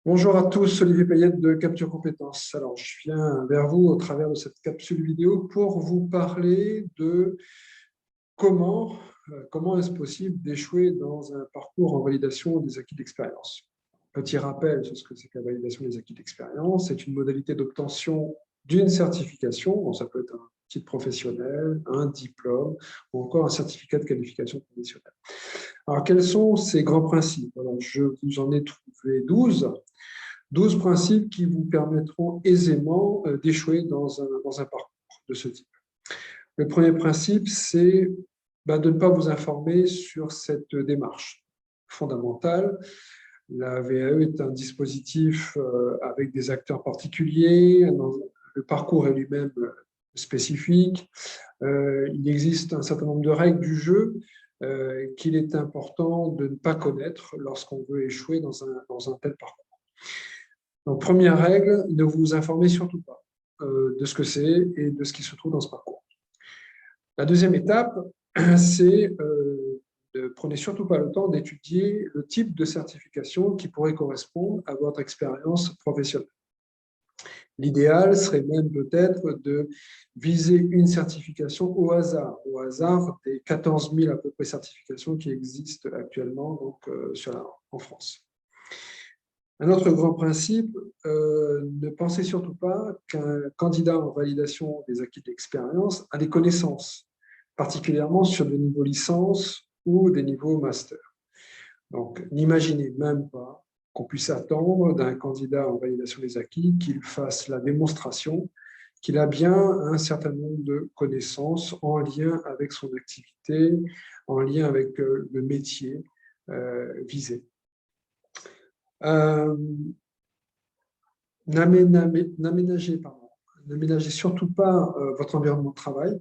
Bonjour à tous, Olivier Payette de Capture Compétences. Alors, je viens vers vous au travers de cette capsule vidéo pour vous parler de comment, comment est-ce possible d'échouer dans un parcours en validation des acquis d'expérience. Petit rappel sur ce que c'est que la validation des acquis d'expérience. C'est une modalité d'obtention d'une certification. Bon, ça peut être un titre professionnel, un diplôme ou encore un certificat de qualification professionnelle. Alors, quels sont ces grands principes? Alors, je vous en ai trouvé 12 principes qui vous permettront aisément d'échouer dans un parcours de ce type. Le premier principe, c'est de ne pas vous informer sur cette démarche fondamentale. La VAE est un dispositif avec des acteurs particuliers, le parcours est lui-même spécifique. Il existe un certain nombre de règles du jeu qu'il est important de ne pas connaître lorsqu'on veut échouer dans un tel parcours. Donc, première règle, ne vous informez surtout pas de ce que c'est et de ce qui se trouve dans ce parcours. La deuxième étape, c'est ne prenez surtout pas le temps d'étudier le type de certification qui pourrait correspondre à votre expérience professionnelle. L'idéal serait même peut-être de viser une certification au hasard des 14 000 à peu près certifications qui existent actuellement donc, en France. Un autre grand principe, ne pensez surtout pas qu'un candidat en validation des acquis d'expérience a des connaissances, particulièrement sur des niveaux licence ou des niveaux master. Donc, n'imaginez même pas qu'on puisse attendre d'un candidat en validation des acquis qu'il fasse la démonstration qu'il a bien un certain nombre de connaissances en lien avec son activité, en lien avec le métier visé. N'aménagez surtout pas votre environnement de travail,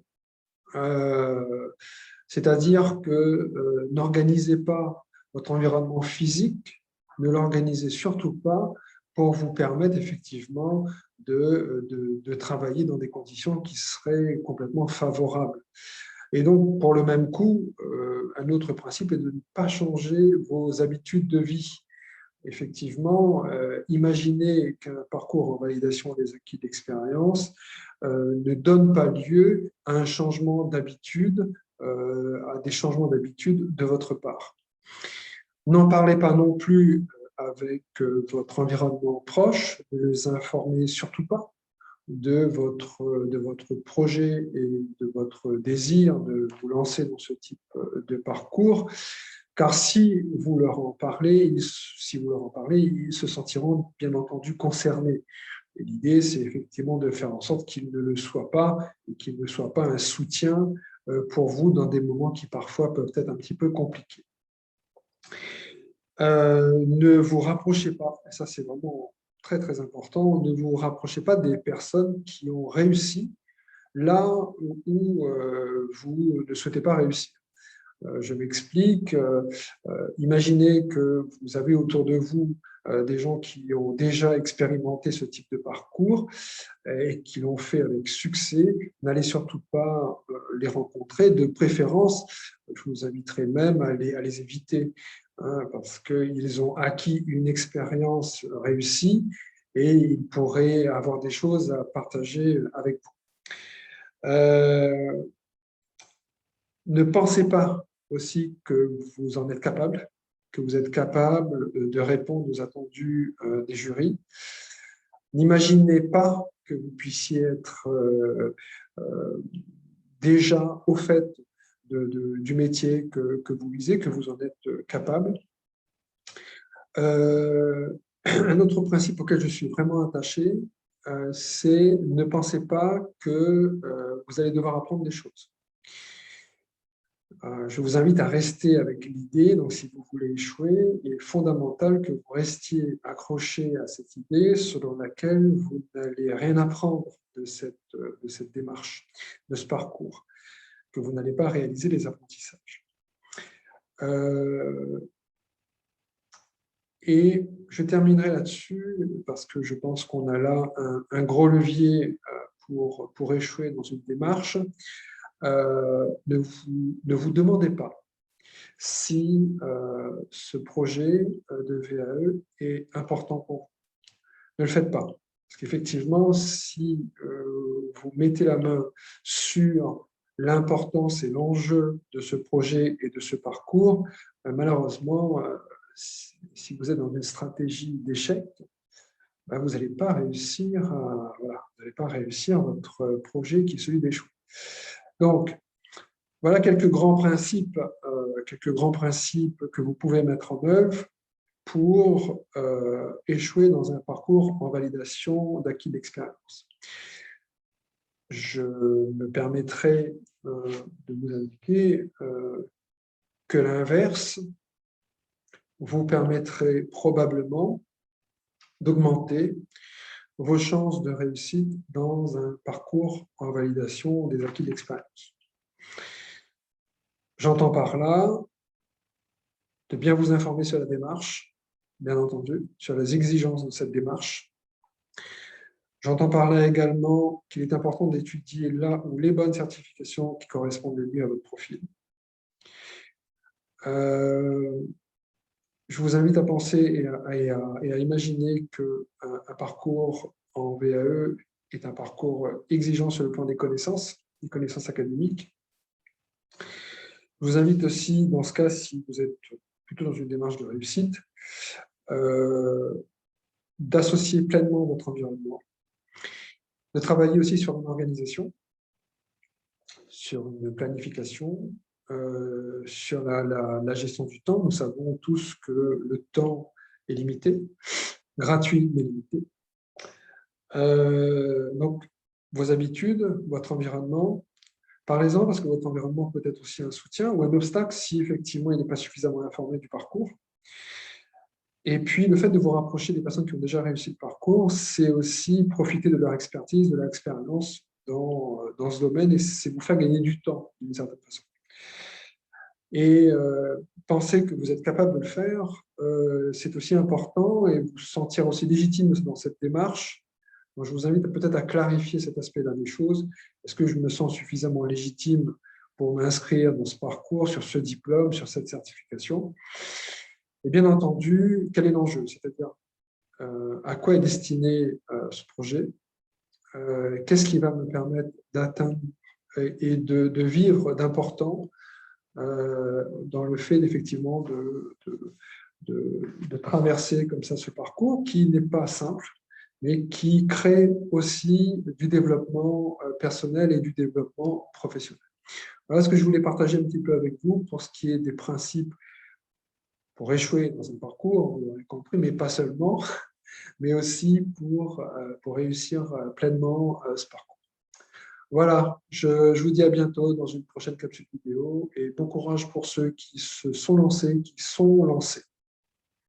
c'est-à-dire que n'organisez pas votre environnement physique, ne l'organisez surtout pas pour vous permettre effectivement de travailler dans des conditions qui seraient complètement favorables. Et donc, pour le même coup, un autre principe est de ne pas changer vos habitudes de vie. Effectivement, imaginez qu'un parcours en validation des acquis d'expérience ne donne pas lieu à un changement d'habitude, à des changements d'habitude de votre part. N'en parlez pas non plus avec votre environnement proche, ne les informez surtout pas de votre projet et de votre désir de vous lancer dans ce type de parcours. Car si vous leur en parlez, ils se sentiront bien entendu concernés. Et l'idée, c'est effectivement de faire en sorte qu'ils ne le soient pas et qu'ils ne soient pas un soutien pour vous dans des moments qui parfois peuvent être un petit peu compliqués. Ne vous rapprochez pas, et ça c'est vraiment très très important, ne vous rapprochez pas des personnes qui ont réussi là où vous ne souhaitez pas réussir. Je m'explique. Imaginez que vous avez autour de vous des gens qui ont déjà expérimenté ce type de parcours et qui l'ont fait avec succès. N'allez surtout pas les rencontrer. De préférence, je vous inviterai même à les éviter parce qu'ils ont acquis une expérience réussie et ils pourraient avoir des choses à partager avec vous. Ne pensez pas aussi que vous en êtes capable, que vous êtes capable de répondre aux attendus des jurys. N'imaginez pas que vous puissiez être déjà au fait du métier que vous visez, que vous en êtes capable. Un autre principe auquel je suis vraiment attaché, c'est ne pensez pas que vous allez devoir apprendre des choses. Je vous invite à rester avec l'idée, donc si vous voulez échouer, il est fondamental que vous restiez accroché à cette idée selon laquelle vous n'allez rien apprendre de cette démarche, de ce parcours, que vous n'allez pas réaliser les apprentissages. Et je terminerai là-dessus parce que je pense qu'on a là un gros levier pour échouer dans une démarche. Ne vous demandez pas si ce projet de VAE est important pour vous. ne le faites pas. Parce qu'effectivement, si vous mettez la main sur l'importance et l'enjeu de ce projet et de ce parcours, malheureusement, si vous êtes dans une stratégie d'échec, vous n'allez pas réussir, voilà, vous n'allez pas réussir votre projet qui est celui d'échouer. Donc, voilà quelques grands principes que vous pouvez mettre en œuvre pour échouer dans un parcours en validation d'acquis d'expérience. Je me permettrai de vous indiquer que l'inverse vous permettrait probablement d'augmenter vos chances de réussite dans un parcours en validation des acquis d'expérience. J'entends par là de bien vous informer sur la démarche, bien entendu, sur les exigences de cette démarche. J'entends par là également qu'il est important d'étudier là où les bonnes certifications qui correspondent le mieux à votre profil. Je vous invite à penser et à imaginer qu'un parcours en VAE est un parcours exigeant sur le plan des connaissances académiques. Je vous invite aussi, dans ce cas, si vous êtes plutôt dans une démarche de réussite, d'associer pleinement votre environnement, de travailler aussi sur une organisation, sur une planification, sur la gestion du temps. Nous savons tous que le temps est limité, gratuit mais limité. Donc, vos habitudes, votre environnement, parlez-en parce que votre environnement peut être aussi un soutien ou un obstacle si effectivement il n'est pas suffisamment informé du parcours. Et puis, le fait de vous rapprocher des personnes qui ont déjà réussi le parcours, c'est aussi profiter de leur expertise, de leur expérience dans ce domaine et c'est vous faire gagner du temps d'une certaine façon. Et penser que vous êtes capable de le faire, c'est aussi important et vous sentir aussi légitime dans cette démarche. Donc, je vous invite peut-être à clarifier cet aspect-là des choses. Est-ce que je me sens suffisamment légitime pour m'inscrire dans ce parcours, sur ce diplôme, sur cette certification? Et bien entendu, quel est l'enjeu? C'est-à-dire, à quoi est destiné ce projet? Qu'est-ce qui va me permettre d'atteindre et de vivre d'important dans le fait effectivement de traverser comme ça ce parcours qui n'est pas simple, mais qui crée aussi du développement personnel et du développement professionnel. Voilà ce que je voulais partager un petit peu avec vous pour ce qui est des principes pour échouer dans un parcours, vous l'aurez compris, mais pas seulement, mais aussi pour réussir pleinement ce parcours. Voilà, je vous dis à bientôt dans une prochaine capsule vidéo et bon courage pour ceux qui se sont lancés, qui sont lancés.